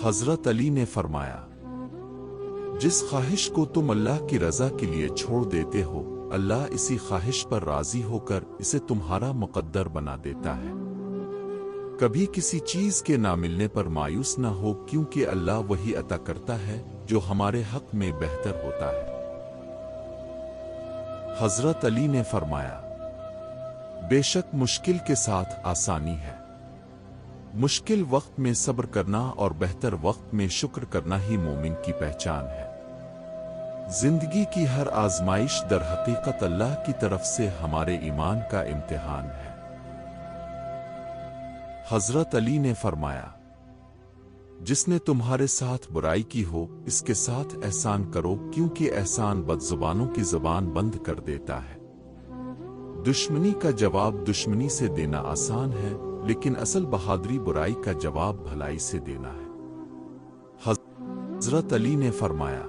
حضرت علی نے فرمایا، جس خواہش کو تم اللہ کی رضا کے لیے چھوڑ دیتے ہو، اللہ اسی خواہش پر راضی ہو کر اسے تمہارا مقدر بنا دیتا ہے۔ کبھی کسی چیز کے نہ ملنے پر مایوس نہ ہو، کیونکہ اللہ وہی عطا کرتا ہے جو ہمارے حق میں بہتر ہوتا ہے۔ حضرت علی نے فرمایا، بے شک مشکل کے ساتھ آسانی ہے۔ مشکل وقت میں صبر کرنا اور بہتر وقت میں شکر کرنا ہی مومن کی پہچان ہے۔ زندگی کی ہر آزمائش در حقیقت اللہ کی طرف سے ہمارے ایمان کا امتحان ہے۔ حضرت علی نے فرمایا، جس نے تمہارے ساتھ برائی کی ہو، اس کے ساتھ احسان کرو، کیونکہ احسان بد زبانوں کی زبان بند کر دیتا ہے۔ دشمنی کا جواب دشمنی سے دینا آسان ہے، لیکن اصل بہادری برائی کا جواب بھلائی سے دینا ہے۔ حضرت علی نے فرمایا،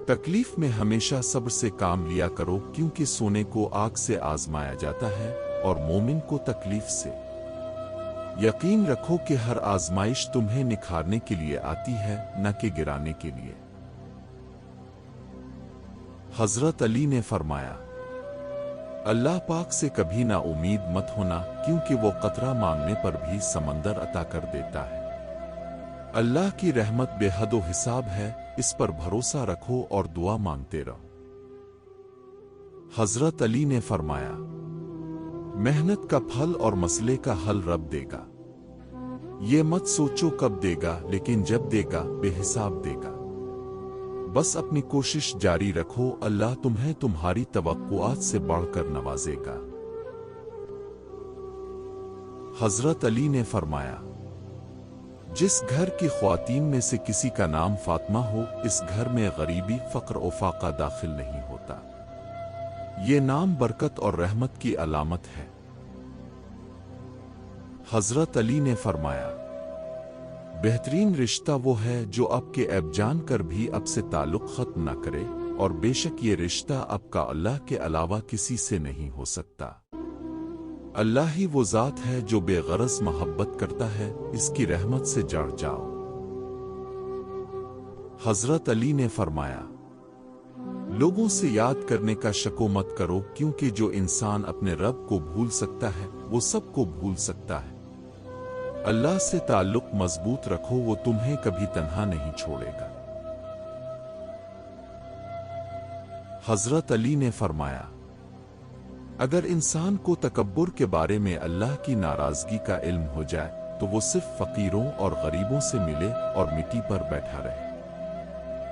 تکلیف میں ہمیشہ صبر سے کام لیا کرو، کیونکہ سونے کو آگ سے آزمایا جاتا ہے اور مومن کو تکلیف سے۔ یقین رکھو کہ ہر آزمائش تمہیں نکھارنے کے لیے آتی ہے، نہ کہ گرانے کے لیے۔ حضرت علی نے فرمایا، اللہ پاک سے کبھی نا امید مت ہونا، کیونکہ وہ قطرہ مانگنے پر بھی سمندر عطا کر دیتا ہے۔ اللہ کی رحمت بے حد و حساب ہے، اس پر بھروسہ رکھو اور دعا مانگتے رہو۔ حضرت علی نے فرمایا، محنت کا پھل اور مسئلے کا حل رب دے گا۔ یہ مت سوچو کب دے گا، لیکن جب دے گا بے حساب دے گا۔ بس اپنی کوشش جاری رکھو، اللہ تمہیں تمہاری توقعات سے بڑھ کر نوازے گا۔ حضرت علی نے فرمایا، جس گھر کی خواتین میں سے کسی کا نام فاطمہ ہو، اس گھر میں غریبی، فقر و فاقہ داخل نہیں ہوتا۔ یہ نام برکت اور رحمت کی علامت ہے۔ حضرت علی نے فرمایا، بہترین رشتہ وہ ہے جو اب کے عیب جان کر بھی اب سے تعلق ختم نہ کرے، اور بے شک یہ رشتہ اب کا اللہ کے علاوہ کسی سے نہیں ہو سکتا۔ اللہ ہی وہ ذات ہے جو بے غرض محبت کرتا ہے، اس کی رحمت سے جڑ جاؤ۔ حضرت علی نے فرمایا، لوگوں سے یاد کرنے کا شک و مت کرو، کیونکہ جو انسان اپنے رب کو بھول سکتا ہے وہ سب کو بھول سکتا ہے۔ اللہ سے تعلق مضبوط رکھو، وہ تمہیں کبھی تنہا نہیں چھوڑے گا۔ حضرت علی نے فرمایا، اگر انسان کو تکبر کے بارے میں اللہ کی ناراضگی کا علم ہو جائے تو وہ صرف فقیروں اور غریبوں سے ملے اور مٹی پر بیٹھا رہے۔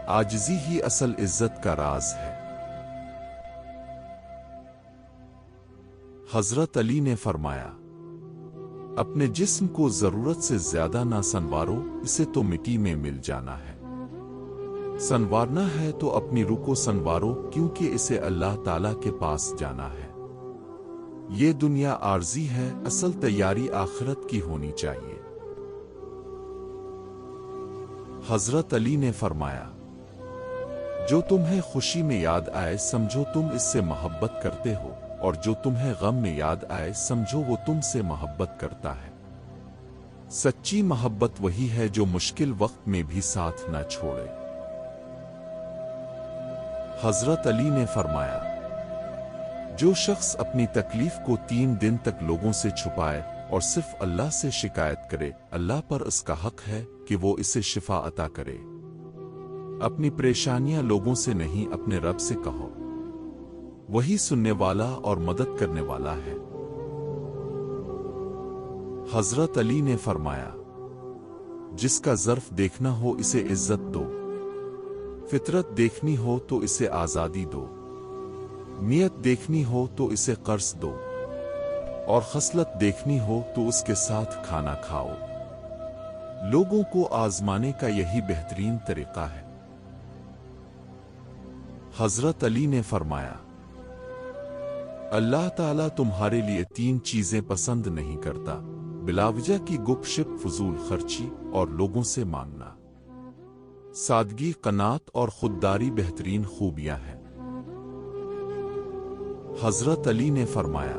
عاجزی ہی اصل عزت کا راز ہے۔ حضرت علی نے فرمایا، اپنے جسم کو ضرورت سے زیادہ نہ سنوارو، اسے تو مٹی میں مل جانا ہے۔ سنوارنا ہے تو اپنی روح کو سنوارو، کیونکہ اسے اللہ تعالیٰ کے پاس جانا ہے۔ یہ دنیا عارضی ہے، اصل تیاری آخرت کی ہونی چاہیے۔ حضرت علی نے فرمایا، جو تمہیں خوشی میں یاد آئے سمجھو تم اس سے محبت کرتے ہو، اور جو تمہیں غم میں یاد آئے سمجھو وہ تم سے محبت کرتا ہے۔ سچی محبت وہی ہے جو مشکل وقت میں بھی ساتھ نہ چھوڑے۔ حضرت علی نے فرمایا، جو شخص اپنی تکلیف کو 3 دن تک لوگوں سے چھپائے اور صرف اللہ سے شکایت کرے، اللہ پر اس کا حق ہے کہ وہ اسے شفا عطا کرے۔ اپنی پریشانیاں لوگوں سے نہیں، اپنے رب سے کہو، وہی سننے والا اور مدد کرنے والا ہے۔ حضرت علی نے فرمایا، جس کا ظرف دیکھنا ہو اسے عزت دو، فطرت دیکھنی ہو تو اسے آزادی دو، نیت دیکھنی ہو تو اسے قرض دو، اور خصلت دیکھنی ہو تو اس کے ساتھ کھانا کھاؤ۔ لوگوں کو آزمانے کا یہی بہترین طریقہ ہے۔ حضرت علی نے فرمایا، اللہ تعالیٰ تمہارے لیے 3 چیزیں پسند نہیں کرتا، بلا وجہ کی گپ شپ، فضول خرچی اور لوگوں سے مانگنا۔ سادگی، قناعت اور خودداری بہترین خوبیاں ہیں۔ حضرت علی نے فرمایا،